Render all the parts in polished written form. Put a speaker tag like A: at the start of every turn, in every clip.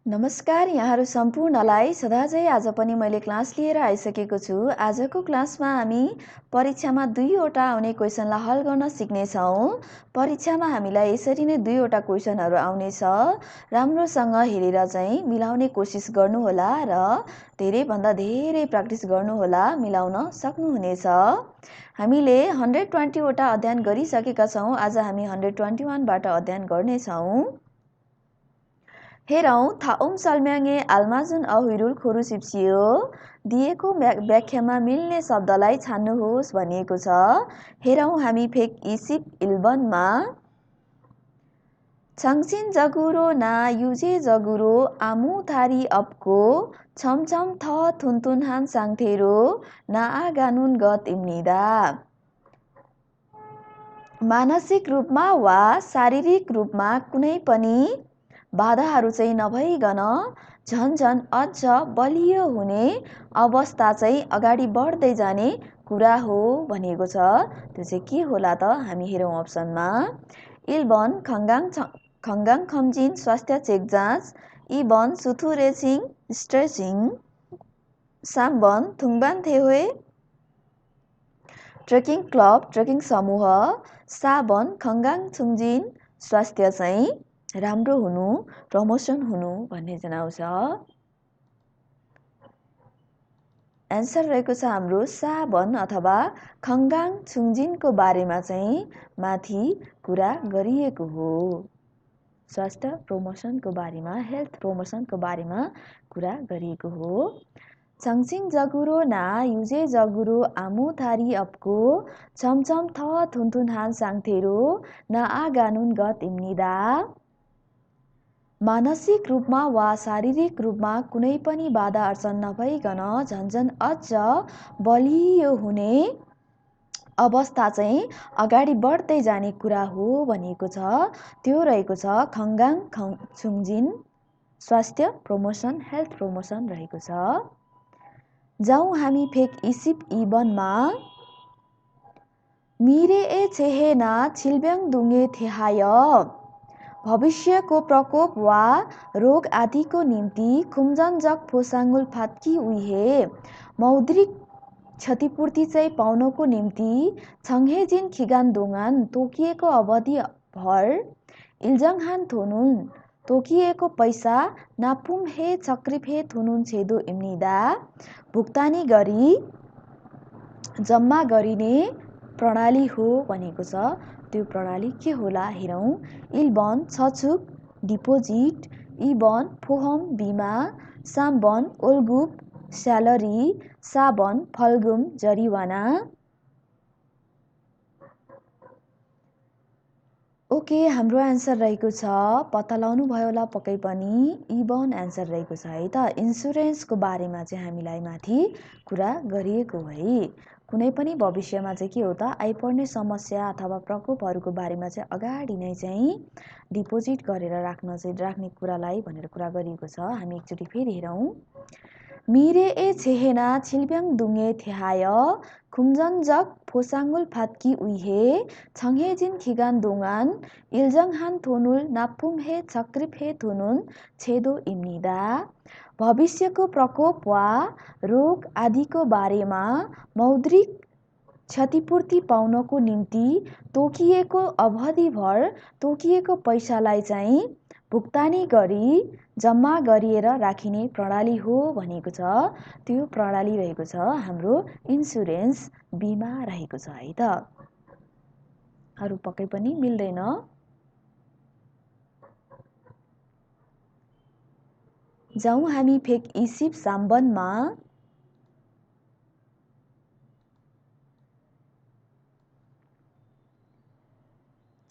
A: नमस्कार यहाँहरू सम्पूर्णलाई सदाझै आज पनि मैले क्लास लिएर आइसकेको छु। आजको क्लासमा हामी परीक्षामा 2वटा आउने क्वेसनलाई हल गर्न सिक्नेछौँ। परीक्षामा हामीलाई यसरी नै 2वटा क्वेसनहरू आउनेछ। राम्रोसँग हेरेर चाहिँ मिलाउने कोसिस गर्नुहोला र धेरैभन्दा धेरै प्र्याक्टिस गर्नुहोला, मिलाउन सक्नुहुनेछ। हामीले 120वटा अध्ययन गरिसकेका छौँ। आज हामी 121बाट अध्ययन गर्नेछौँ। हेरौँ थाउम सल्म्याङे आल्माजुन अहुइरुल खोरुसिप्सियो दिएको व्याख्यामा मिल्ने शब्दलाई छान्नुहोस् भनिएको छ। हेरौँ हामी फेक इसिप इल्बनमा छङसिन जगुरो ना युजे जगुरो आमु थारी अपको छमछम थ थुनथुनहान साङथेरो ना आगानुन गत इम्निदा। मानसिक रूपमा वा शारीरिक रूपमा कुनै पनि बाधाहरू चाहिँ नभइकन झन्झन अझ बलियो हुने अवस्था चाहिँ अगाडि बढ्दै जाने कुरा हो भनिएको छ। त्यो चाहिँ के होला त? हामी हेरौँ अप्सनमा। इल्बन खङ्गाङ खम्जिन स्वास्थ्य चेक जाँच, इबन सुथु रेसिङ स्ट्रेचिङ, साम्बन थुङबान थेहोए ट्रेकिङ क्लब ट्रेकिङ समूह, साबन खङ्गाङ छुङजिन स्वास्थ्य चाहिँ राम्रो हुनु, प्रमोसन हुनु भन्ने जनाउँछ। एन्सर रहेको छ हाम्रो साबन अथवा खङ्गाङ छुङजिनको बारेमा चाहिँ माथि कुरा गरिएको हो। स्वास्थ्य प्रमोसनको बारेमा, हेल्थ प्रमोसनको बारेमा कुरा गरिएको हो। छङसिङ जगुरो ना युजे जगुरो आमु थारी अपको छमछम थ थुनथुनहान साङथेरो ना आगानुन गत इम्निदा। मानसिक रूपमा वा शारीरिक रूपमा कुनै पनि बाधा अर्चन नभइकन झन्झन अझ बलियो हुने अवस्था चाहिँ अगाडि बढ्दै जाने कुरा हो भनिएको छ। त्यो रहेको छ खङ्गाङ छुङजिन स्वास्थ्य प्रमोसन, हेल्थ प्रमोसन रहेको छ। जाउँ हामी फेक इसिप इबनमा मिरे ए छेहेना छिल्ब्याङ दुङ्गे थेहाय भविष्यको प्रकोप वा रोग आदिको निम्ति खुम्जनजक फोसाङ्गुल फात्की उइहे मौद्रिक क्षतिपूर्ति चाहिँ पाउनको निम्ति छङ्हेजिन खिगान तोकिएको अवधि भर इल्जङहान थोनुन तोकिएको पैसा नापुम हे चक्रिप हे थुनुन छेदो इम्निदा भुक्तानी गरी जम्मा गरिने प्रणाली हो भनेको छ। त्यो प्रणाली के होला हेरौँ। इल्बन छछुक डिपोजिट, इबन फोहम बिमा, साम्बन ओल्गुप स्यालरी, साबन फल्गुम जरिवाना। ओके, हाम्रो एन्सर रहेको छ, पत्ता लगाउनु भयो होला पक्कै पनि, इबन एन्सर रहेको छ है त। इन्सुरेन्सको बारेमा चाहिँ हामीलाई माथि कुरा गरिएको है। कुनै पनि भविष्यमा चाहिँ के हो त, आइपर्ने समस्या अथवा प्रकोपहरूको बारेमा चाहिँ अगाडि नै चाहिँ डिपोजिट गरेर राख्ने कुरालाई भनेर कुरा गरिएको छ। हामी एकचोटि फेरि हेरौँ। मिरे ए छेहेना छिल्ब्याङ दुङ्गे थेहाय खुम्जनजक फोसाङ्गुल फात्की उइहे छङ्हेजिन खिगान दोङान इल्जङहान थोनुल नापुम हे चक्रिप हे थुनुन छेदो इम्निदा। भविष्यको प्रकोप वा रोग आदिको बारेमा मौद्रिक क्षतिपूर्ति पाउनको निम्ति तोकिएको अवधिभर तोकिएको पैसालाई चाहिँ भुक्तानी गरी जम्मा गरिएर राखिने प्रणाली हो भनेको छ। त्यो प्रणाली रहेको छ हाम्रो इन्सुरेन्स, बिमा रहेको छ है त। अरू पक्कै पनि मिल्दैन। जाउँ हामी फेक इसिप साम्बनमा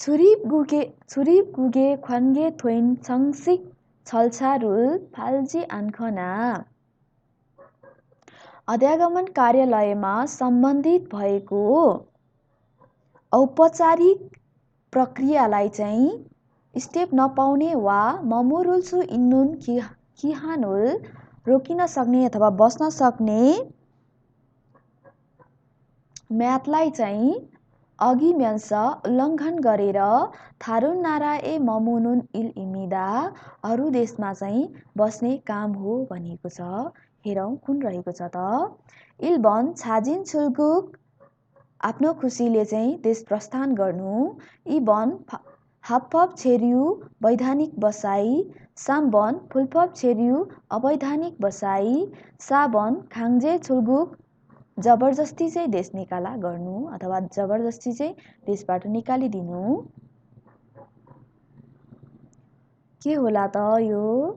A: छुरिप गुगे ख्वान्गे थोइन छङसिक छल्छारुल फाल्जी आन्खना। अध्यागमन कार्यालयमा सम्बन्धित भएको औपचारिक प्रक्रियालाई चाहिँ स्टेप नपाउने वा ममुरुल्सु इन्नुन किहानुल रोकिन सक्ने अथवा बस्न सक्ने म्यादलाई चाहिँ अगिम्यांस उल्लङ्घन गरेर थारुन नारा ए ममुनुन इल इमिदा अरू देशमा चाहिँ बस्ने काम हो भनिएको छ। हेरौँ कुन रहेको छ त। इलबन छाजिन छुल्गुक आफ्नो खुसीले चाहिँ देश प्रस्थान गर्नु। इबन हाप्पप छेर्यु वैधानिक बसाई। साम्बन फुल्पप छेर्यु अवैधानिक बसाई। साबन खाङ्जे छुल्गुक जबरजस्ती चाहिँ देश निकाला गर्नु अथवा जबरजस्ती चाहिँ देशबाट निकालिदिनु। के होला त यो?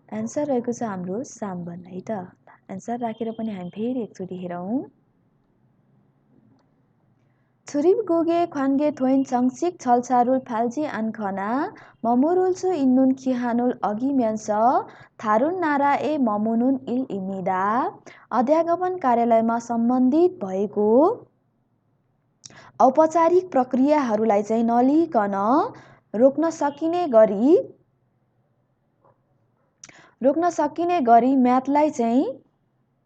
A: एन्सर रहेको छ हाम्रो साम्बन है त। एन्सर राखेर पनि हामी फेरि एकचोटि हेरौँ। छुरिब गोगे ख्वान्गे थोइन संसिक छलछारुल फाल्जी आनखना ममुरुल्सु इन्नुन खिहानुल अगिम्यांस थारुन नारा ए ममुनुन इल इमिदा। अध्यागमन कार्यालयमा सम्बन्धित भएको औपचारिक प्रक्रियाहरूलाई चाहिँ नलिकन रोक्न सकिने गरी म्यादलाई चाहिँ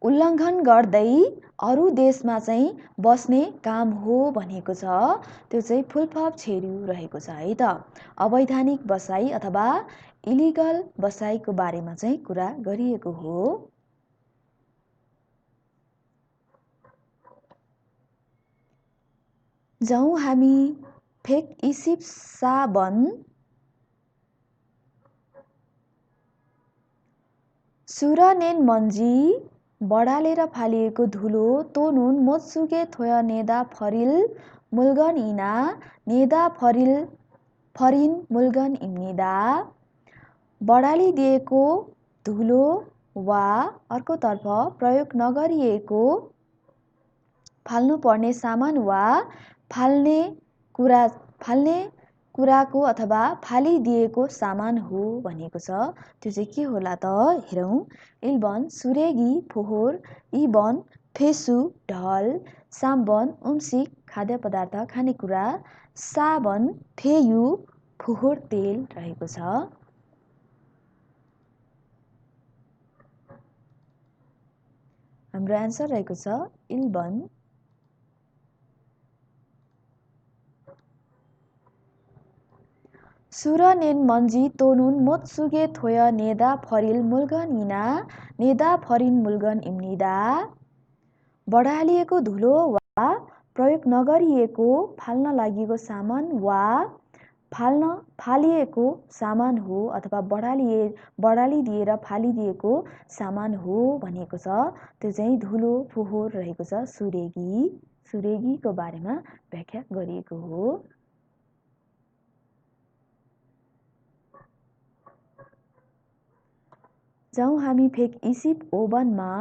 A: उल्लङ्घन गर्दै अरू देशमा चाहिँ बस्ने काम हो भनेको छ। त्यो चाहिँ फुल्पप छेर्यु रहेको छ है त। अवैधानिक बसाई अथवा इलिगल बसाईको बारेमा चाहिँ कुरा गरिएको हो। जाउँ हामी फेक इसिप साबन सुरनेन मन्जी बढालेर फालिएको धुलो तोनुन मोत्सुगे थोय नेदा फरिल मुल्गन इना नेदा फरिन मुल्गन इम्निदा। बढालिदिएको धुलो वा अर्कोतर्फ प्रयोग नगरिएको फाल्नुपर्ने सामान वा फाल्ने कुराको अथवा फालिदिएको सामान हो भनेको छ। त्यो चाहिँ के होला त हेरौँ। इलबन सुरेगी फोहोर। इबन फेसु ढल। साम्बन उम्सिक खाद्य पदार्थ खानेकुरा। साबन फेयु फोहोर तेल रहेको छ। हाम्रो एन्सर रहेको छ इलबन। सुरनेन मन्जी तोनुन मोत्सुगे थोय नेदा फरिल मुल्गन इना नेदा फरिन मुल्गन इम्निदा। बढालिएको धुलो वा प्रयोग नगरिएको फाल्न लागेको सामान वा फालिएको सामान हो अथवा बढालिदिएर फालिदिएको सामान हो भनेको छ। त्यो चाहिँ धुलो फोहोर रहेको छ। सुरेगीको बारेमा व्याख्या गरिएको हो। जाउँ हामी फेक इसिप ओभनमा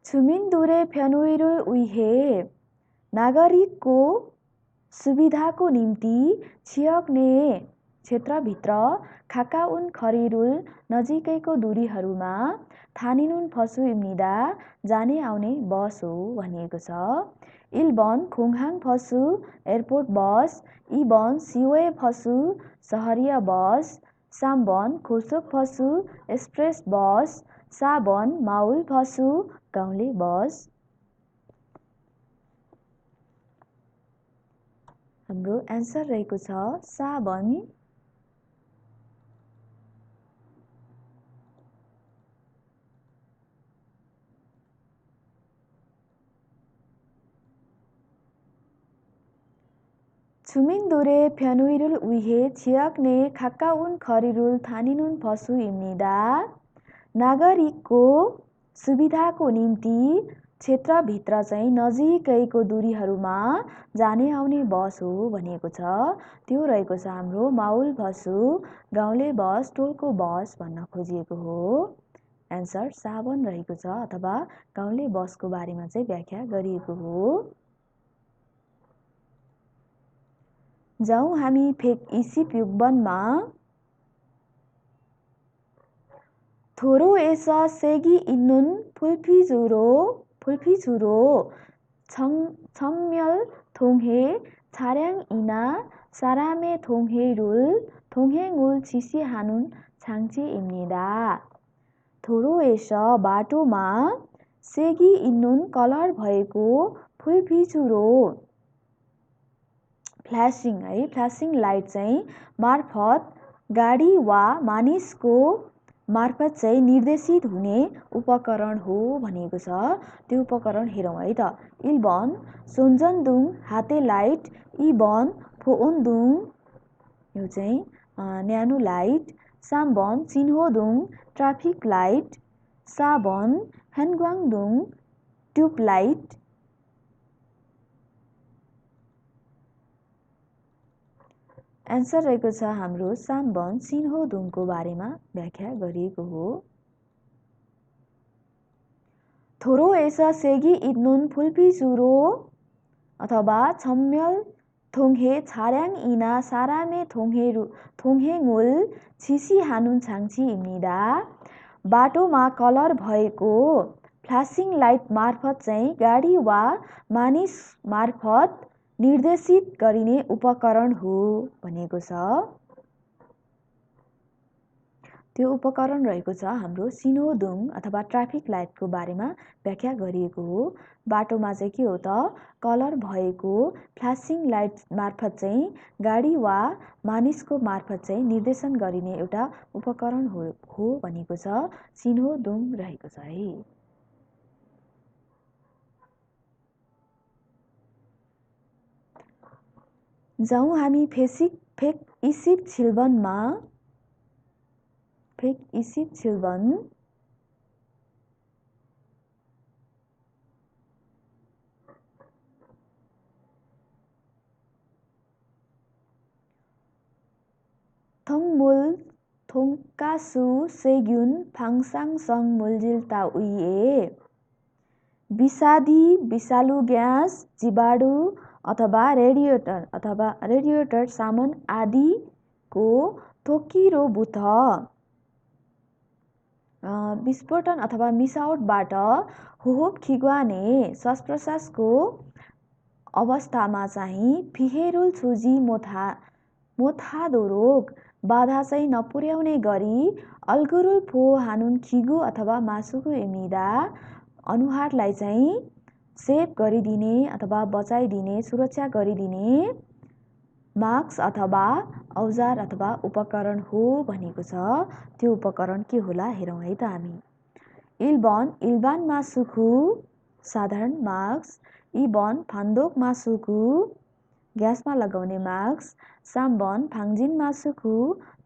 A: छुमिन्दुरे फ्यानुइरुल उइहे नागरिकको सुविधाको निम्ति छियक्ने क्षेत्रभित्र खाकाउन खरिरुल नजिकैको दूरीहरूमा थानिनुन फसु इम्निदा जाने आउने बस हो भनिएको छ। इलबन खोङहाङ फसु एयरपोर्ट बस। इबन सिवे फसु सहरीय बस। साम्बन खोसोक फसु एक्सप्रेस बस। साबन माउल फसु गाउँले बस। हाम्रो एन्सर रहेको छ साबन। छुमिन्दुरे फ्यानुइरुल उइहे छियक्ने खाकाउन खरिरुल थानिनुन फसु इम्निदा। नागरिकको सुविधाको निम्ति क्षेत्रभित्र चाहिँ नजिकैको दूरीहरूमा जाने आउने बस हो भनिएको छ। त्यो रहेको छ हाम्रो माउल फसु गाउँले बस टोलको बस भन्न खोजिएको हो। एन्सर साबन रहेको छ अथवा गाउँले बसको बारेमा चाहिँ व्याख्या गरिएको हो। जाउँ हामी फेक इसिप युग्बनमा थोरो एस सेगी इन्नुन फुल्फिचुरो छम्यल 통해 차량이나 사람의 통해를 통행을 지시하는 장치입니다. 도로에서 बाटोमा सेगी 있는 कलर भएको फुलभिजुरो फ्ल्यासिङ लाइट चाहिँ मार्फत गाडी वा मानिसको मार्फत चाहिँ निर्देशित हुने उपकरण हो भनेको छ। त्यो उपकरण हेरौँ है त। 1번 손전등 हाते लाइट, 2번 फोओन्දුङ यो चाहिँ न्यानो लाइट, 3번 चिन्होदुङ ट्राफिक लाइट, 4번 हेन्ग्वाङदुङ ट्युब लाइट। एन्सर रहेको छ हाम्रो 3번 चिन्होदुङको बारेमा व्याख्या गरिएको हो। 도로에서 색이 있는 불빛으로 어থবা 전면 통해 차량이나 사람의 통행을 지시하는 장치입니다. बाटोमा कलर भएको फ्ल्यासिङ लाइट मार्फत चाहिँ गाडी वा मानिस मार्फत निर्देशित गरिने उपकरण हो भनेको छ। त्यो उपकरण रहेको छ हाम्रो सिनोदुङ अथवा ट्राफिक लाइटको बारेमा व्याख्या गरिएको हो। बाटोमा चाहिँ के हो त कलर भएको फ्ल्यासिङ लाइट मार्फत चाहिँ गाडी वा मानिसको मार्फत चाहिँ निर्देशन गरिने एउटा उपकरण हो भनेको छ। सिनोदुङ रहेको छ है। जाउँ हामी फेक इसिप छिल्बनमा। फेक इसिप छिल्बन थङमुल थोङकासु सेग्युन फाङसाङसङ मुलजिल्ता उइए विषादी विषालु ग्यास जीवाणु अथवा रेडिएटर सामान आदिको तोकिरो बुथ विस्फोटन अथवा मिसावटबाट हुहुप खिग्वाने श्वास प्रश्वासको अवस्थामा चाहिँ फिहेरुल छुजी मोथादो रोग बाधा चाहिँ नपुर्याउने गरी अल्गुरुल फो हानुन खिगु अथवा मासुको इम्निदा अनुहारलाई चाहिँ सेभ गरिदिने अथवा बचाइदिने सुरक्षा गरिदिने मास्क अथवा औजार अथवा उपकरण हो भनेको छ। त्यो उपकरण के होला हेरौँ है त हामी। 1번 일반 마스크 साधारण मास्क, 2번 फान्दोक मासुकु ग्यासमा लगाउने मास्क, 3번 फाङजिन मासुकु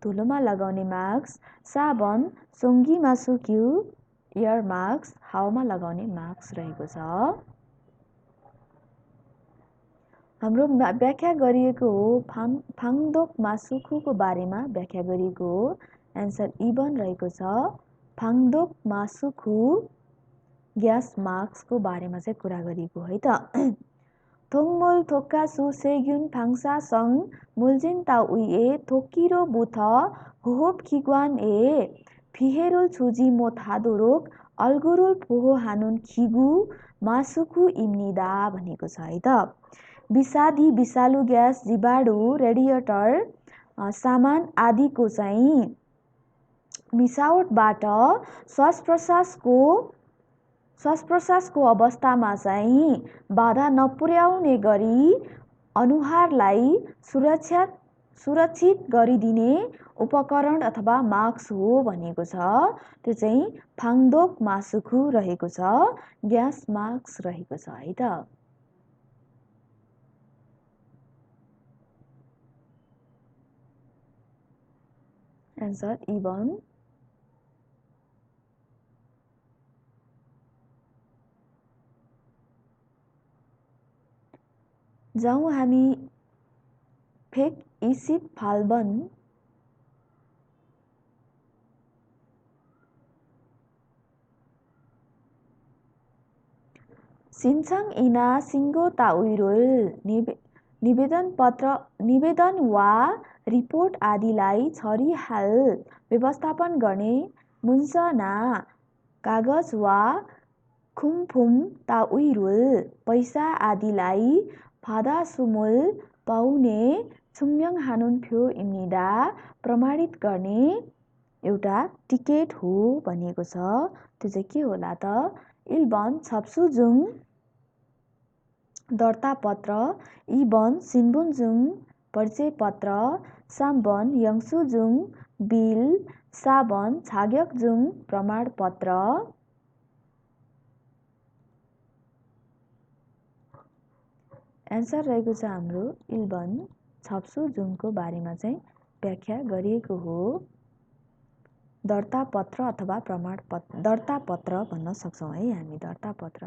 A: धुलोमा लगाउने मास्क, 4번 सोङ्गी मासुकु एयर मास्क हावामा लगाउने मास्क रहेको छ। हाम्रो व्याख्या गरिएको हो फाङदोक मासुकुको बारेमा व्याख्या गरिएको हो। एन्सर 1 रहेको छ। फाङदोक मासुकु ग्यास मास्कको बारेमा चाहिँ कुरा गरिएको है त। थोङमुल थोक्कासु सेग्युन फाङसासङ मुलजिन्ता उइए थोकिरो बुथ हुहुप खिग्वान ए फिहेरुल छुजी मोथादो रोग अल्गुरुल फोहो हानुन खिगु मासुकु इम्निदा भनेको छ है त। विषादी विषालु ग्यास जीवाणु रेडिएटर सामान आदिको चाहिँ मिसावटबाट श्वास प्रश्वासको अवस्थामा चाहिँ बाधा नपुर्याउने गरी अनुहारलाई सुरक्षित गरिदिने उपकरण अथवा मास्क हो भनेको छ। त्यो चाहिँ फाङदोक मासुकु रहेको छ, ग्यास मास्क रहेको छ है त। एन्सर 1 जाउँ हामी फेक इसिप फाल्बन सिन्छङ इना सिङ्गो ताउइरोल निवेदन वा रिपोर्ट आदिलाई छरिहाल व्यवस्थापन गर्ने मुन्सना कागज वा खुमफुम ताउइरोल पैसा आदिलाई फादा सुमुल पाउने छुम्यङ हानुन फ्यो इम्निदा प्रमाणित गर्ने एउटा टिकेट हो भनिएको छ। त्यो चाहिँ के होला त? इल्बन छप्सुजुङ दर्ता पत्र, इबन सिन्बुन्जुङ परिचय पत्र, साम्बन यङसुजुङ बिल, साबन छाग्यकजुङ प्रमाण पत्र। एन्सर रहेको छ हाम्रो इल्बन छप्सुजुङको बारेमा चाहिँ व्याख्या गरिएको हो। दर्ता पत्र अथवा प्रमाण पत्र, दर्ता पत्र भन्न सक्छौँ है हामी, दर्ता पत्र।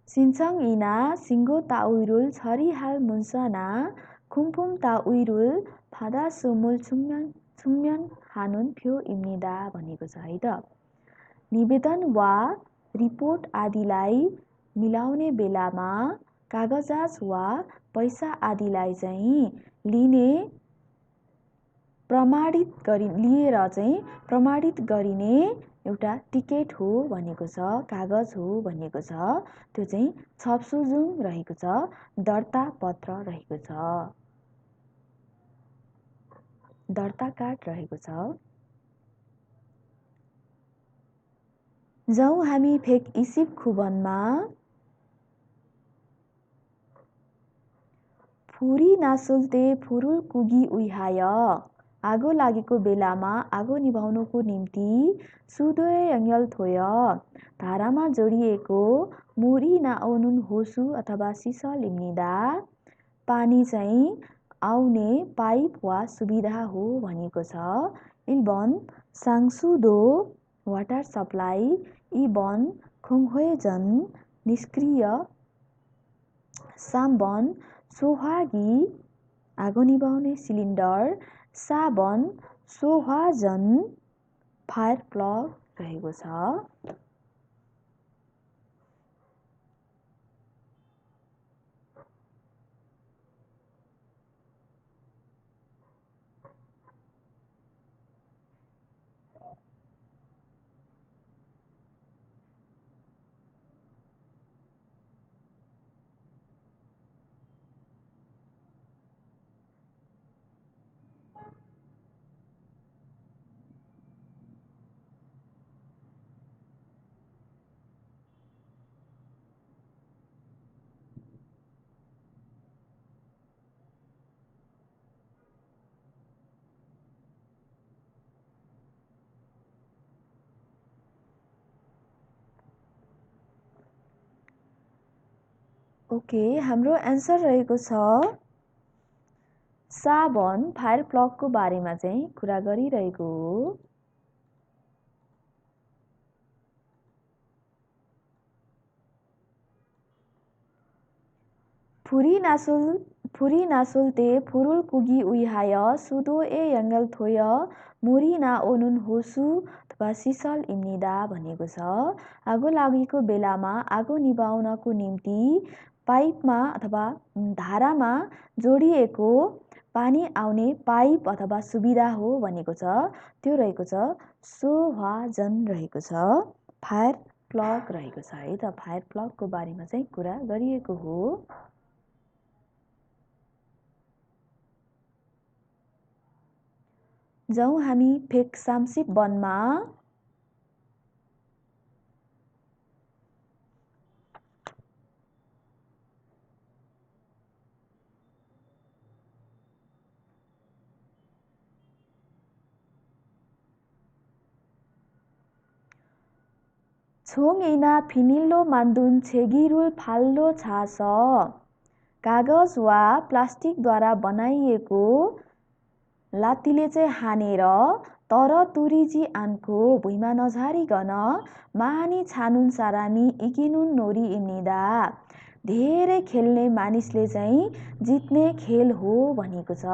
A: सिन्छङ इना सिङ्गो ताउइरुल छरिहाल मुन्सना खुम्फुम ताउइरुल फादा सुमुल छुम्यन हानुन फ्यो इम्निदा भनेको छ है त। निवेदन वा रिपोर्ट आदिलाई मिलाउने बेलामा कागजात वा पैसा आदिलाई चाहिँ लिएर चाहिँ प्रमाणित गरिने एउटा टिकेट हो भनेको छ, कागज हो भनेको छ। त्यो चाहिँ छप्सुजुङ रहेको छ, दर्ता पत्र रहेको छ, दर्ता कार्ड रहेको छ। जाउँ हामी फेक इसिप खुबनमा फुरी नासुल्ते फुरुल कुगी उइहाय आगो लागेको बेलामा आगो निभाउनको निम्ति सुदोय यङ्यल थोय धारामा जोडिएको मुरी नाआउनुन होसु अथवा सिसल इम्निदा पानी चाहिँ आउने पाइप वा सुविधा हो भनेको छ। इल्बन साङसुदो वाटर सप्लाई, इबन खुङहोएजन निष्क्रिय, साम्बन सोहागी आगो निभाउने सिलिन्डर, साबन सोहाजन फायर प्लग रहेको छ। ओके, हाम्रो एन्सर रहेको छ साबन फायर प्लगको बारेमा चाहिँ कुरा गरिरहेको हो। फुरी नासुल्ते फुरुल कुगी उइहाय सुदो ए यङ्गल थोय मुरी नाओनुन होसु अथवा सिसल इम्निदा भनेको छ। आगो लागेको बेलामा आगो निभाउनको निम्ति पाइपमा अथवा धारामा जोडिएको पानी आउने पाइप अथवा सुविधा हो भनेको छ। त्यो रहेको छ सोहाजन रहेको छ, फायर प्लग रहेको छ है त। फायर प्लगको बारेमा चाहिँ कुरा गरिएको हो। जाउँ हामी फेक सामसिप वनमा छोङइना फिनिल्लो मान्दुन छेगिरुल फाल्लो छास कागज वा प्लास्टिकद्वारा बनाइएको लात्तीले चाहिँ हानेर तर तुरिजी आनको भुइँमा नझारिकन मानी छानुन सारामी इकिनुन नोरी इम्निदा धेरै खेल्ने मानिसले चाहिँ जित्ने खेल हो भनेको छ।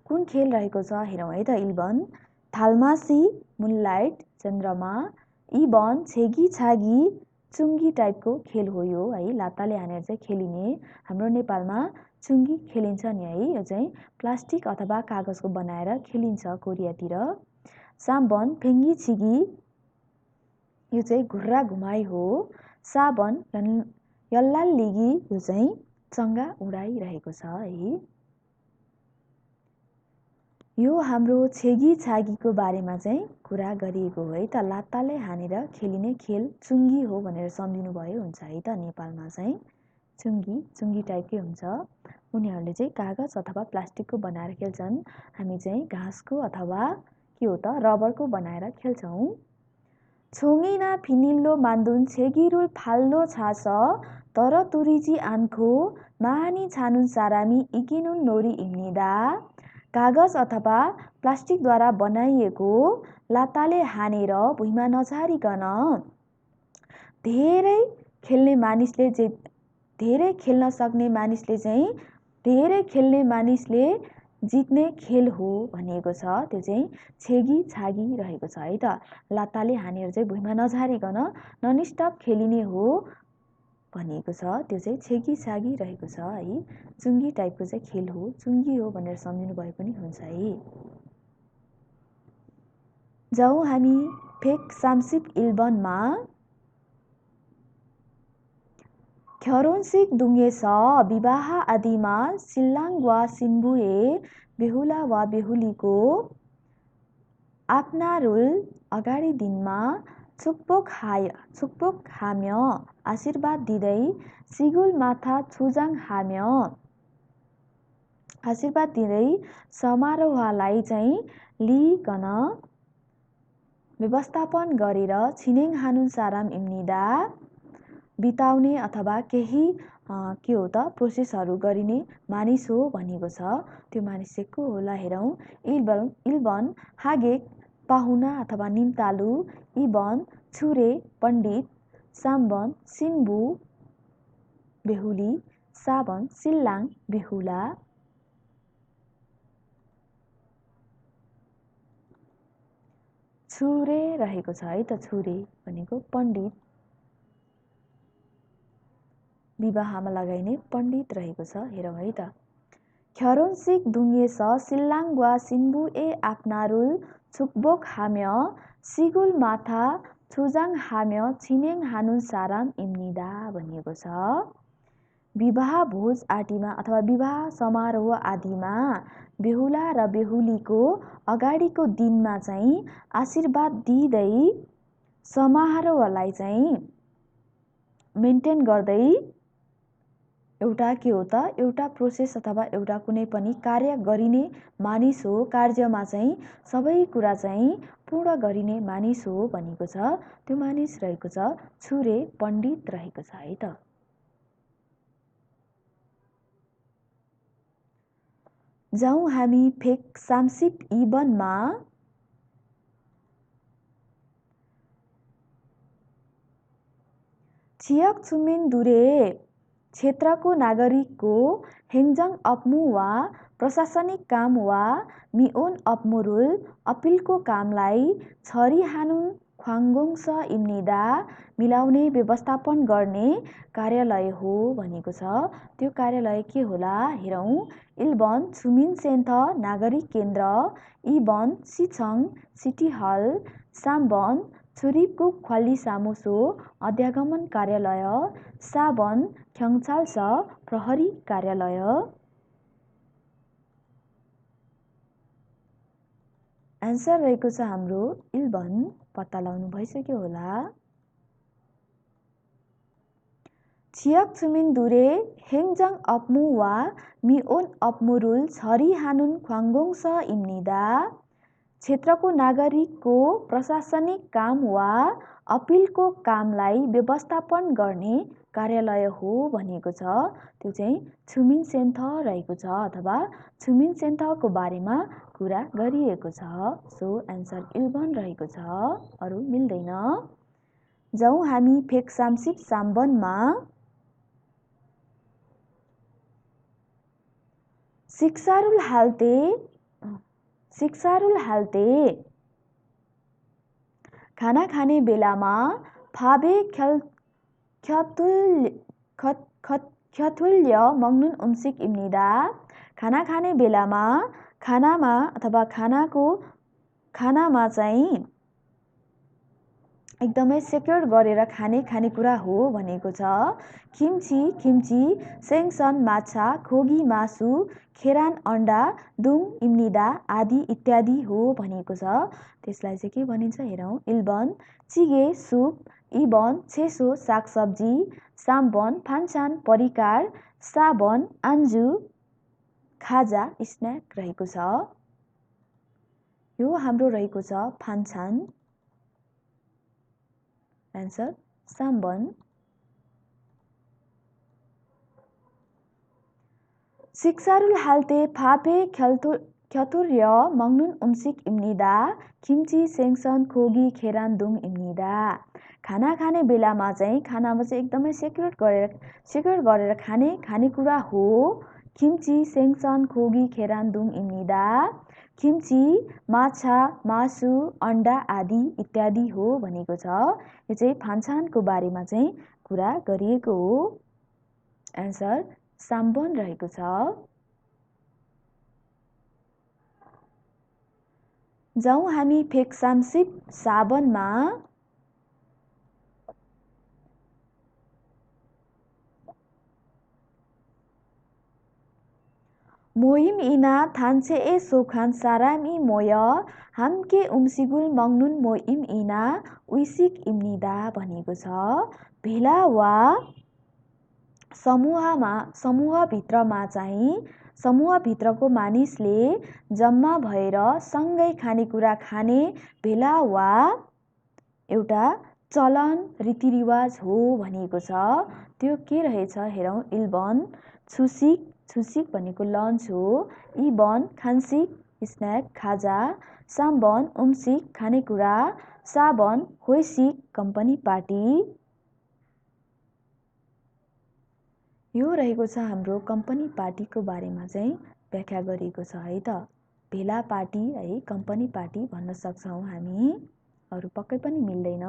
A: कुन खेल रहेको छ हेरौँ है त। इल्बन थालमासी मुनलाइट चन्द्रमा, इबन छेगी छागी चुङ्गी टाइपको खेल हो यो है, लात्ताले हानेर चाहिँ खेलिने। हाम्रो नेपालमा चुङ्गी खेलिन्छ नि है, यो चाहिँ प्लास्टिक अथवा कागजको बनाएर खेलिन्छ कोरियातिर। साम्बन फेङ्गी छिगी, यो चाहिँ घुर्रा घुमाइ हो। साबन यल्लालिगी यो चाहिँ चङ्गा उडाइरहेको छ है। यो हाम्रो छेगी छागीको बारेमा चाहिँ कुरा गरिएको हो है त। लात्ताले हानेर खेलिने खेल चुङ्गी हो भनेर सम्झिनु भयो हुन्छ है त। नेपालमा चाहिँ चुङ्गी टाइपकै हुन्छ। उनीहरूले चाहिँ कागज अथवा प्लास्टिकको बनाएर खेल्छन्। हामी चाहिँ घाँसको अथवा के हो त रबरको बनाएर खेल्छौँ। छोङ्गिना फिनिल्लो मान्दुन छेगिरुल फाल्लो छास तर तुरिजी आन्खो महानी छानुन सारामी इकिनुन नोरी इम्निदा। कागज अथवा प्लास्टिकद्वारा बनाइएको लात्ताले हानेर भुइँमा नझारिकन धेरै खेल्न सक्ने मानिसले चाहिँ धेरै खेल्ने मानिसले जित्ने खेल हो भनिएको छ। त्यो चाहिँ छेगी छागी रहेको छ है त। लात्ताले हानेर चाहिँ भुइँमा नझारिकन ननस्टप खेलिने हो भनिएको छ। त्यो चाहिँ छेगी छागी रहेको छ है। चुङ्गी टाइपको चाहिँ खेल हो, चुङ्गी हो भनेर सम्झिनु भए पनि हुन्छ है। जाउँ हामी फेक सामसिप इल्बनमा। ख्यारोन्सिक दुङ्गेस विवाह आदिमा सिल्लाङ वा सिन्बुए बेहुला वा बेहुलीको आफ्नारुल अगाडि दिनमा छुकपोक हाम्य आशीर्वाद दिँदै सिगुल माथा छुजाङ हाम्य आशीर्वाद दिँदै समारोहलाई चाहिँ लिइकन व्यवस्थापन गरेर छिनेङ हानुन साराम इम्निदा बिताउने अथवा केही के हो त प्रोसेसहरू गरिने मानिस हो भनिएको छ। त्यो मानिस चाहिँ को होला हेरौँ। इल्बन हागेक पाहुना अथवा निम्तालु, इबन छुरे पण्डित, साम्बन सिन्बु बेहुली, साबन सिल्लाङ बेहुला। छुरे रहेको छ है त। छुरे भनेको पण्डित, विवाहमा लगाइने पण्डित रहेको छ। हेरौँ है त। ख्यारोन्सिक दुङ्गेस सिल्लाङ वा सिन्बु ए आफ्नारुल छुकबोक हाम्य सिगुल माथा छुजाङ हाम्य छिनेङ हानुन साराम इम्निदा भनिएको छ। विवाह भोज आदिमा अथवा विवाह समारोह आदिमा बेहुला र बेहुलीको अगाडिको दिनमा चाहिँ आशीर्वाद दिँदै समारोहलाई चाहिँ मेन्टेन गर्दै एउटा के हो त एउटा प्रोसेस अथवा एउटा कुनै पनि कार्य गरिने मानिस हो। कार्यमा चाहिँ सबै कुरा चाहिँ पूर्ण गरिने मानिस हो भनेको छ। त्यो मानिस रहेको छ छुरे पण्डित रहेको छ है त। जाउँ हामी फेक सामसिप इबनमा। छियक छुमेन दुरे क्षेत्रको नागरिकको हेङजाङ अप्मु वा प्रशासनिक काम वा मिओन अप्मुरुल अपिलको कामलाई छरी हानुन ख्वाङ्गोङ्स इम्निदा मिलाउने व्यवस्थापन गर्ने कार्यालय हो भनेको छ। त्यो कार्यालय के होला हेरौँ। इल्बन छुमिन सेन्थ नागरिक केन्द्र, इबन सिछङ सिटी हल, साम्बन छुरिपकुक ख्वाली सामुसो अध्यागमन कार्यालय, साबन ख्याङ्चाल्स प्रहरी कार्यालय। एन्सर रहेको छ हाम्रो इल्बन। पत्ता लगाउनु भइसक्यो होला। छियक छुमिन दुरे हेङजाङ अप्मु वा मिओन अप्मुरुल छरी हानुन ख्वाङ्गोङ्स इम्निदा क्षेत्रको नागरिकको प्रशासनिक काम वा अपिलको कामलाई व्यवस्थापन गर्ने कार्यालय हो भनेको छ। त्यो चाहिँ छुमिन सेन्थ रहेको छ अथवा छुमिन सेन्थको बारेमा कुरा गरिएको छ। सो एन्सर इल्बन रहेको छ, अरू मिल्दैन। जाउँ हामी फेक सामसिप साम्बनमा। शिक्षारुल हाल्ते खाना खाने बेलामा फाबे ख्यथुल्य मङ्नुन उम्सिक इम्निदा। खाना खाने बेलामा खानामा अथवा खानामा चाहिँ एकदमै सेक्योर गरेर खाने खानेकुरा हो भनेको छ। किम्ची सेङसन माछा, खोगी मासु, खेरान अन्डा, दुङ इम्निदा आदि इत्यादि हो भनेको छ। त्यसलाई चाहिँ के भनिन्छ हेरौँ। इल्बन चिगे सुप, इबन छेसो सागसब्जी, साम्बन फान्सान परिकार, साबन आन्जु खाजा स्न्याक रहेको छ। यो हाम्रो रहेको छ फान्सान। एन्सर साम्बन। सिक्सारुल हाल्ते फापे ख्यतुर्य मङ्नुन उम्सिक इम्निदा किम्ची सेङसन खोगी खेरान दुङ इम्निदा। खाना खाने बेलामा चाहिँ खानामा चाहिँ एकदमै सेक्योर गरेर खाने खानेकुरा हो। किम्ची सेङसन खोगी खेरान दुङ इम्निदा। किम्ची माछा मासु अन्डा आदि इत्यादि हो भनेको छ। यो चाहिँ फान्सानको बारेमा चाहिँ कुरा गरिएको हो। एन्सर साम्बन रहेको छ। जाउँ हामी फेक्सामसिप साबनमा। मोहिम इना थान्से ए सोखान सारामी मोय हाम्के उम्सिगुल मङ्नुन मोइम इना उइसिक इम्निदा भनेको छ। भेला वा समूहभित्रमा चाहिँ समूहभित्रको मानिसले जम्मा भएर सँगै खानेकुरा खाने भेला वा एउटा चलन रीतिरिवाज हो भनेको छ। त्यो के रहेछ हेरौँ। इल्बन छुसिक भनेको लन्च हो। इबन खान्सिक स्न्याक खाजा। साम्बन उम्सिक खानेकुरा। साबन होइसिक कम्पनी पार्टी। यो रहेको छ हाम्रो कम्पनी पार्टीको बारेमा चाहिँ व्याख्या गरिएको छ है त। भेला पार्टी है कम्पनी पार्टी भन्न सक्छौँ हामी। अरू पक्कै पनि मिल्दैन।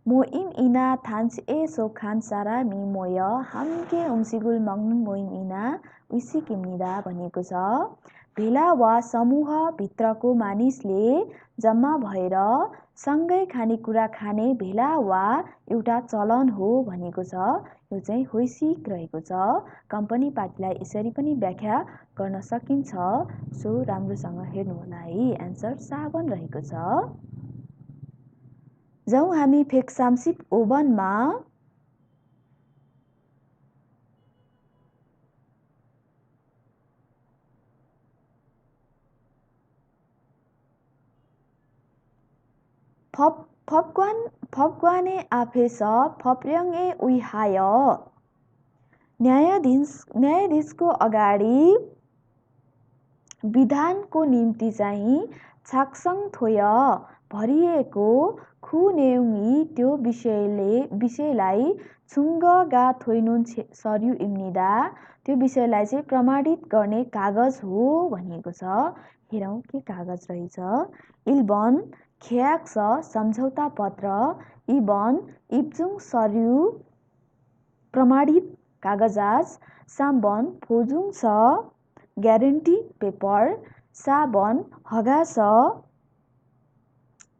A: मोइम इना थान्स ए सोखान सारामी मोय हाम्के उम्सिगुल मङ्नुन मोइम इना उइसिक इम्निदा भनेको छ। भेला वा समूहभित्रको मानिसले जम्मा भएर सँगै खानेकुरा खाने भेला वा एउटा चलन हो भनेको छ। यो चाहिँ होइसिक रहेको छ। कम्पनी पार्टीलाई यसरी पनि व्याख्या गर्न सकिन्छ। सो राम्रोसँग हेर्नुहोला है। एन्सर साबन रहेको छ। जाउँ हामी फेक्सामसिप ओभनमा। फपग्वाने आफेस फप्र्याङे उइहाय। न्यायाधीशको अगाडि विधानको निम्ति चाहिँ छाक्सङ थोय भरिएको खु नेउङी त्यो विषयलाई छुङ्गगा थोइनुन सर्यु इम्निदा। त्यो विषयलाई चाहिँ प्रमाणित गर्ने कागज हो भनेको छ। हेरौँ के कागज रहेछ। इल्बन ख्याक्स सम्झौता पत्र। इबन इब्जुङ सर्यु प्रमाणित कागजात। साम्बन फोजुङ छ ग्यारेन्टी पेपर। साबन हगास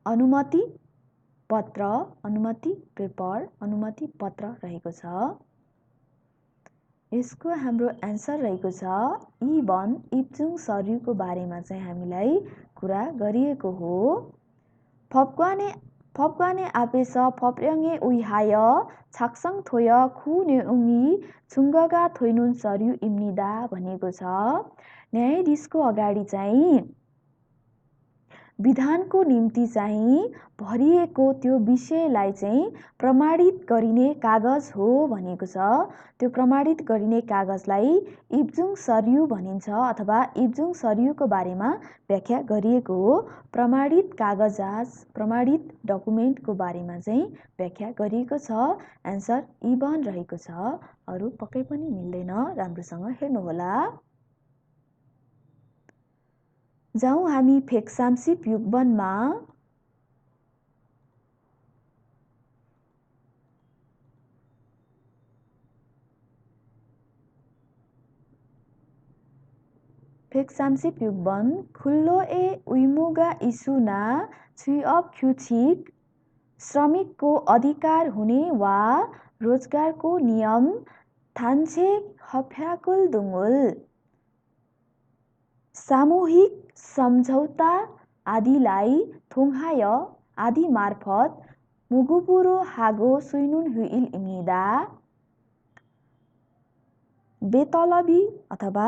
A: अनुमति पत्र रहेको छ। यसको हाम्रो एन्सर रहेको छ इबन इब्जुङ सर्युको बारेमा चाहिँ हामीलाई कुरा गरिएको हो। फपग्वाने आपेस फप्र्याङे उइहाय छाक्सङ थोय खु नेउङी छुङ्गगा थोइनुन सर्यु इम्निदा भनेको छ। न्यायाधीशको अगाडि चाहिँ विधानको निम्ति चाहिँ भरिएको त्यो विषयलाई चाहिँ प्रमाणित गरिने कागज हो भनेको छ। त्यो प्रमाणित गरिने कागजलाई इब्जुङ सर्यु भनिन्छ अथवा इब्जुङ सर्युको बारेमा व्याख्या गरिएको हो। प्रमाणित कागजात प्रमाणित डकुमेन्टको बारेमा चाहिँ व्याख्या गरिएको छ। एन्सर इबन रहेको छ। अरू पक्कै पनि मिल्दैन। राम्रोसँग हेर्नुहोला। जाउँ हामी फेक्सामसिप युग्मनमा। फेक्सामसिप युग्मन खुल्लो ए उइमुगा इसुना छुइअप ख्युछिक श्रमिकको अधिकार हुने वा रोजगारको नियम थान्छे हफ्याकुल दुङ्गुल सामूहिक सम्झौता आदिलाई थोङहाय आदि मार्फत मुगुपुरो हागो सुइनुन हुइल इम्निदा बेतलबी अथवा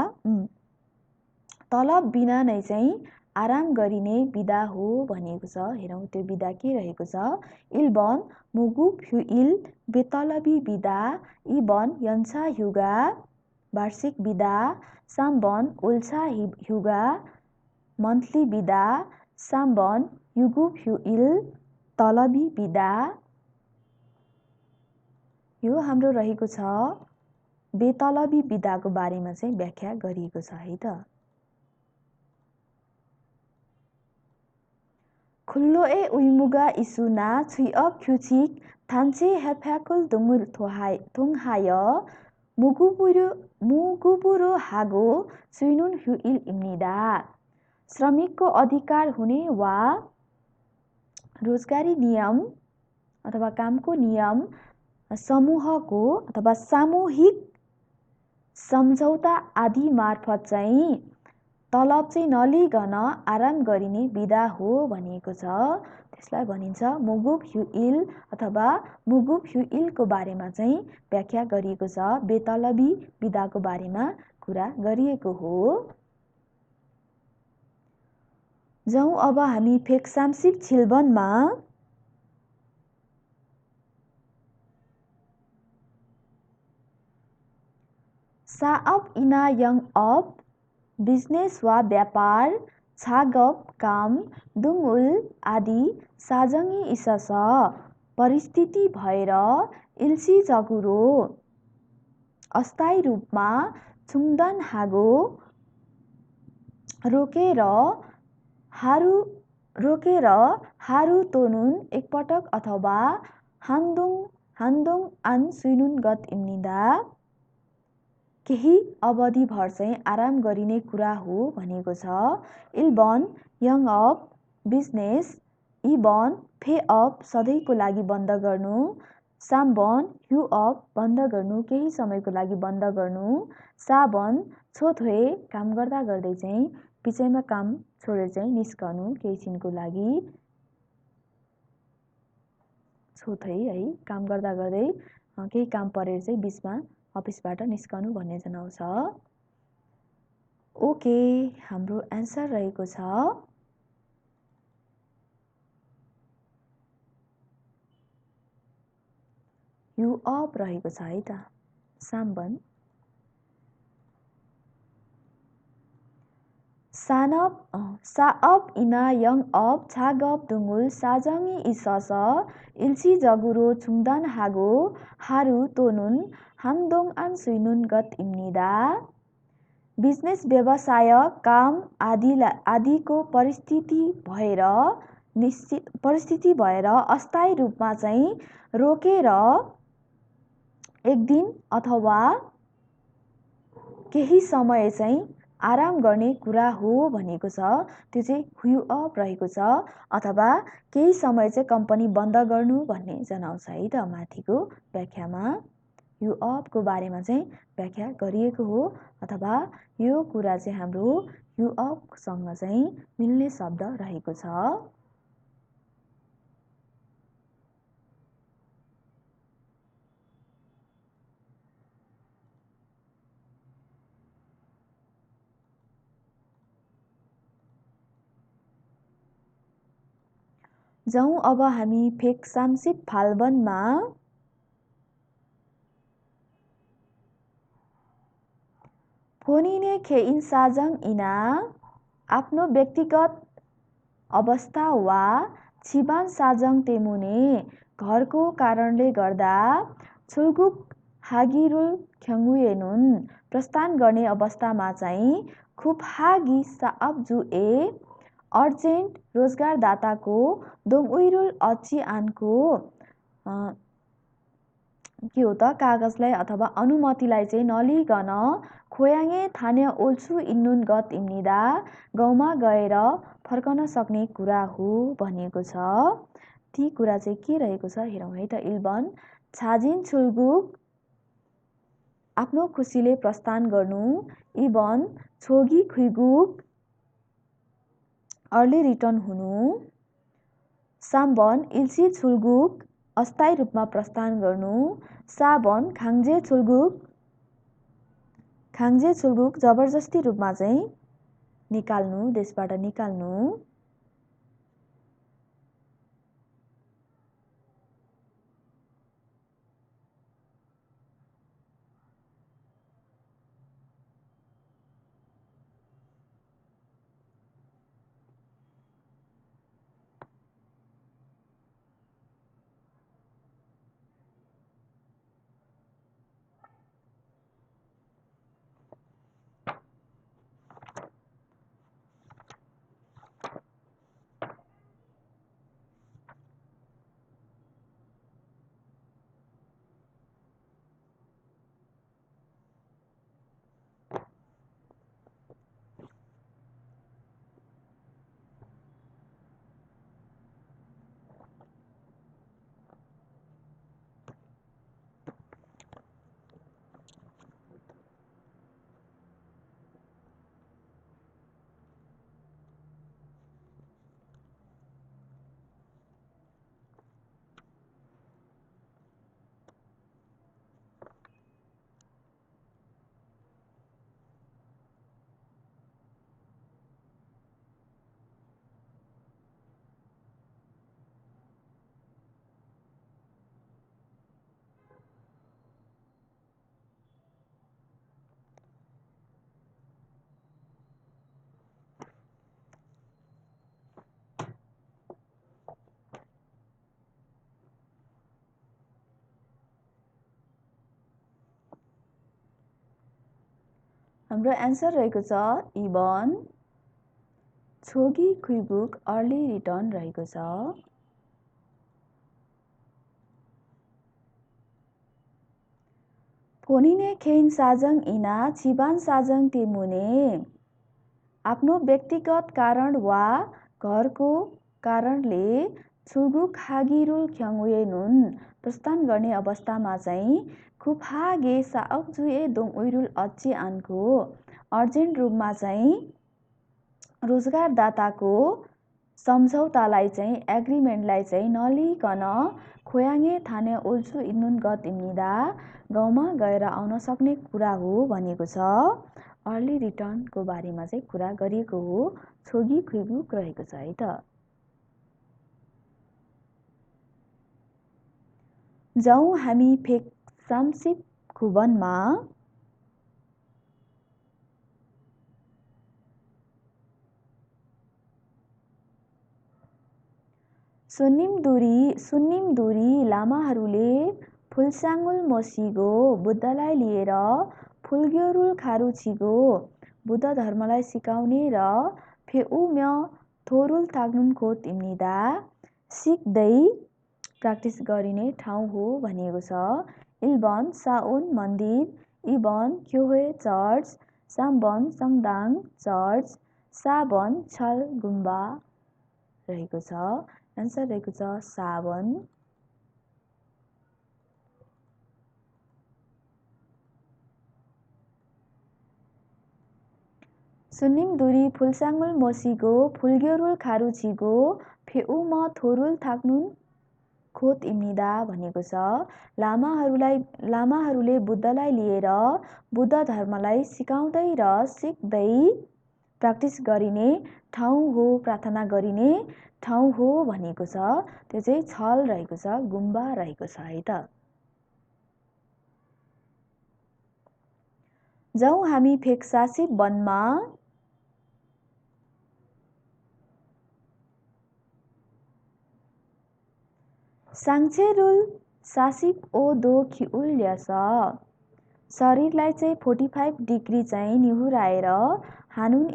A: तलब बिना नै चाहिँ आराम गरिने बिदा हो भनिएको छ। हेरौँ त्यो बिदा के रहेको छ। इल्बन मुगुप हुइल बेतलबी बिदा इबन यन्सा ह्युगा वार्षिक बिदा साम्बन उल्छा ह्युगा मन्थली बिदा साम्बन युगुप ह्युइल तलबी बिदा। यो हाम्रो रहेको छ बेतलबी बिदाको बारेमा चाहिँ व्याख्या गरिएको छ है त। खुल्लोए उइमुगा इसुना छुइअप ख्युचिक थान्छे हेफ्याकुल दुङ्गुल थोङहाय मुगुपुरो हागो सुइनुन ह्युइल इम्निदा श्रमिकको अधिकार हुने वा रोजगारी नियम अथवा कामको नियम समूहको अथवा सामूहिक सम्झौता आदि मार्फत चाहिँ तलब चाहिँ नलिकन आराम गरिने बिदा हो भनिएको छ। त्यसलाई भनिन्छ मुगुप ह्युइल अथवा मुगुप ह्युइलको बारेमा चाहिँ व्याख्या गरिएको छ। बेतलबी बिदाको बारेमा कुरा गरिएको हो। जाउँ अब हामी फेक्साम्सिक छिल्बनमा साअप इना यङ अप बिजनेस वा व्यापार छागप काम दुङ्गुल आदि साजङ्गी इसस परिस्थिति भएर इल्सी जगुरो अस्थायी रूपमा छुङदन हागो रोकेर हारु तोनुन एकपटक अथवा हान्दोङ आन सुइनुन गत इम्निदा केही अवधिभर चाहिँ आराम गरिने कुरा हो भनिएको छ। इल्बन यङ अप बिजनेस इबन फे अप सधैँको लागि बन्द गर्नु साम्बन ह्यु अप बन्द गर्नु केही समयको लागि बन्द गर्नु साबन छोथोए काम गर्दा गर्दै चाहिँ बिचैमा काम छोडेर चाहिँ निस्कनु केही छिनको लागि छोथै है काम गर्दा गर्दै केही काम परेर चाहिँ बिचमा अफिसबाट निस्कनु भन्ने जनाउँछ। ओके हाम्रो एन्सर रहेको छ यु अप रहेको छ है त। साम्बन साअप इना यङ अप छागप दुङ्गुल साजङ्गी इसस इल्सी जगुरो छुङदान हागो हारु तोनुन हान्दोङ आन सुइनुन गत इम्निदा बिजनेस व्यवसाय काम आदिको परिस्थिति भएर अस्थायी रूपमा चाहिँ रोकेर एक दिन अथवा केही समय चाहिँ आराम गर्ने कुरा हो भनेको छ। त्यो चाहिँ ह्यु अप रहेको छ अथवा केही समय चाहिँ कम्पनी बन्द गर्नु भन्ने जनाउँछ है त। माथिको व्याख्यामा ह्यु अपको बारेमा चाहिँ व्याख्या गरिएको हो अथवा यो कुरा चाहिँ हाम्रो ह्यु अपसँग चाहिँ मिल्ने शब्द रहेको छ। जाउँ अब हामी फेक्साम्सिक फाल्बनमा फोनिने खेइन साजङ इना आफ्नो व्यक्तिगत अवस्था वा छिबान साजङ तेमुने घरको कारणले गर्दा छुलगुक हागिरुल ख्याङ्गुएनुन प्रस्थान गर्ने अवस्थामा चाहिँ खुब हागी साअप जुए अर्जेन्ट रोजगारदाताको दोङउइरुल अची आनको के हो त कागजलाई अथवा अनुमतिलाई चाहिँ नलिकन खोयाङे थान्य ओल्छु इन्नुन गत इम्निदा गाउँमा गएर फर्कन सक्ने कुरा हो भनिएको छ। ती कुरा चाहिँ के रहेको छ हेरौँ है त। इल्बन छाजिन छुल्गुक आफ्नो खुसीले प्रस्थान गर्नु। इबन छोगी खुइगुक अर्ली रिटर्न हुनु। साम्बन इल्सी छुल्गुक अस्थायी रूपमा प्रस्थान गर्नु। साबन खाङ्जे छुल्गुक जबरजस्ती रूपमा चाहिँ निकाल्नु, देशबाट निकाल्नु। हाम्रो एन्सर रहेको छ इबन छोगी खुइगुक अर्ली रिटर्न रहेको छ। पोनिने खेइन साजङ इना छिबान साजङ तेमुने आफ्नो व्यक्तिगत कारण वा घरको कारणले छुल्गुक हागिरुल ख्याङ्वे नुन प्रस्थान गर्ने अवस्थामा चाहिँ खुफहागे साअक्जुए दोङ उइरुल अच्चे आनको अर्जेन्ट रूपमा चाहिँ रोजगारदाताको सम्झौतालाई चाहिँ एग्रिमेन्टलाई चाहिँ नलिकन खोयाङे थाने उल्सु इन्नुन गत इम्निदा गाउँमा गएर आउन सक्ने कुरा हो भनेको छ। अर्ली रिटर्नको बारेमा चाहिँ कुरा गरिएको हो। छोगी खुइगुक रहेको छ है त। जाउँ हामी फेक सामसिप खुबनमा सुन्निम दुरी लामाहरूले फुलसाङ्गुल मसिगो बुद्धलाई लिएर फुल्ग्योरुल खारुछिगो बुद्ध धर्मलाई सिकाउने र फेउम्य थोरुल ताग्नुन खोत इम्निदा सिक्दै प्र्याक्टिस गरिने ठाउँ हो भनिएको छ। इल्बन साउन मन्दिर, इबन क्योहे चर्च, साम्बन सङदाङ चर्च, साबन छल गुम्बा रहेको छ। एन्सर रहेको छ साबन। सुन्निम दुरी फुलसाङ्गुल मोसीगो फुल्ग्योरुल खारुछिगो फेउम थोरुल थाक्नुन खोत इम्निदा भनेको छ। लामाहरूले बुद्धलाई लिएर बुद्ध धर्मलाई सिकाउँदै र सिक्दै प्र्याक्टिस गरिने ठाउँ हो, प्रार्थना गरिने ठाउँ हो भनेको छ। त्यो चाहिँ छल रहेको छ, गुम्बा रहेको छ है त। जाउँ हामी फेक्सासिप वनमा साङ्छेरुल सासिप ओ दो खिउल ल्यास शरीरलाई चाहिँ 45 डिग्री चाहिँ निहुराएर हानुन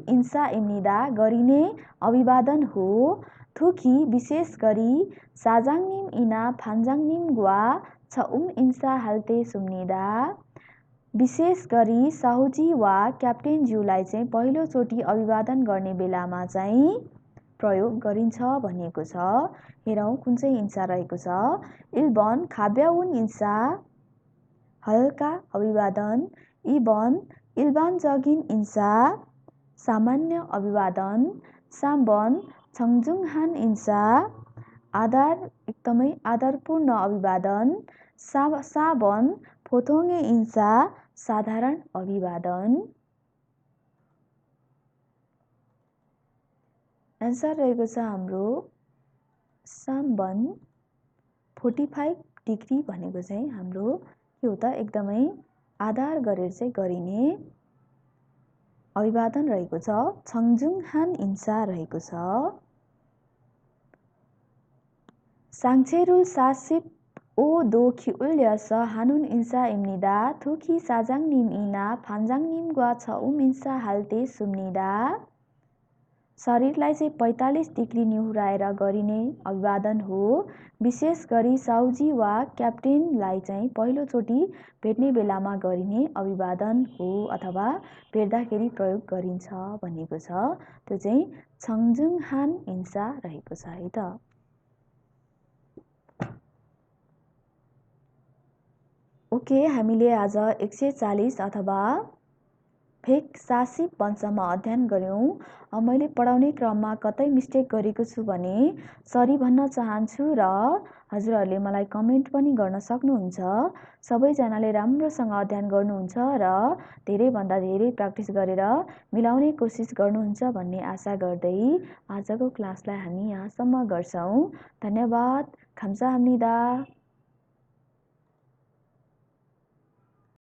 A: इन्सा इम्निदा गरिने अभिवादन हो। थुकी विशेष गरी साजाङनिम इना फान्जाङनिम ग्वा छउम इन्सा हाल्ते सुम्निदा विशेष गरी साहुजी वा क्याप्टेन ज्यूलाई चाहिँ पहिलोचोटि अभिवादन गर्ने बेलामा चाहिँ प्रयोग गरिन्छ भनिएको छ। हेरौँ कुन चाहिँ इन्सा रहेको छ। 1번 가벼운 인사 हल्का अभिवादन। 2번 일반적인 인사 सामान्य अभिवादन। 3번 정중한 인사 एकदमै आदरपूर्ण अभिवादन। 4번 보통의 인사 साधारण अभिवादन। एन्सर रहेको छ हाम्रो 3번 45 डिग्री भनेको चाहिँ हाम्रो के हो त एकदमै आदर गरेर चाहिँ गरिने अभिवादन रहेको छ। 정중한 인사 रहेको छ। 상체를 45도 기울여서 하는 인사입니다. 특히 사장님이나 반장님과 처음 인사할 때 씁니다. शरीरलाई चाहिँ 45 डिग्री निहुराएर गरिने अभिवादन हो। विशेष गरी साउजी वा क्याप्टेनलाई चाहिँ पहिलोचोटि भेट्ने बेलामा गरिने अभिवादन हो अथवा भेट्दाखेरि प्रयोग गरिन्छ भनिएको छ। त्यो चाहिँ 정중한 인사 रहेको छ है त। ओके, हामीले आज 140 अथवा फेक 40 वंशमा अध्ययन गऱ्यौँ। मैले पढाउने क्रममा कतै मिस्टेक गरेको छु भने सरी भन्न चाहन्छु र हजुरहरूले मलाई कमेन्ट पनि गर्न सक्नुहुन्छ। सबैजनाले राम्रोसँग अध्ययन गर्नुहुन्छ र धेरैभन्दा धेरै प्र्याक्टिस गरेर मिलाउने कोसिस गर्नुहुन्छ भन्ने आशा गर्दै आजको क्लासलाई हामी यहाँसम्म गर्छौँ। धन्यवाद। 감사합니다।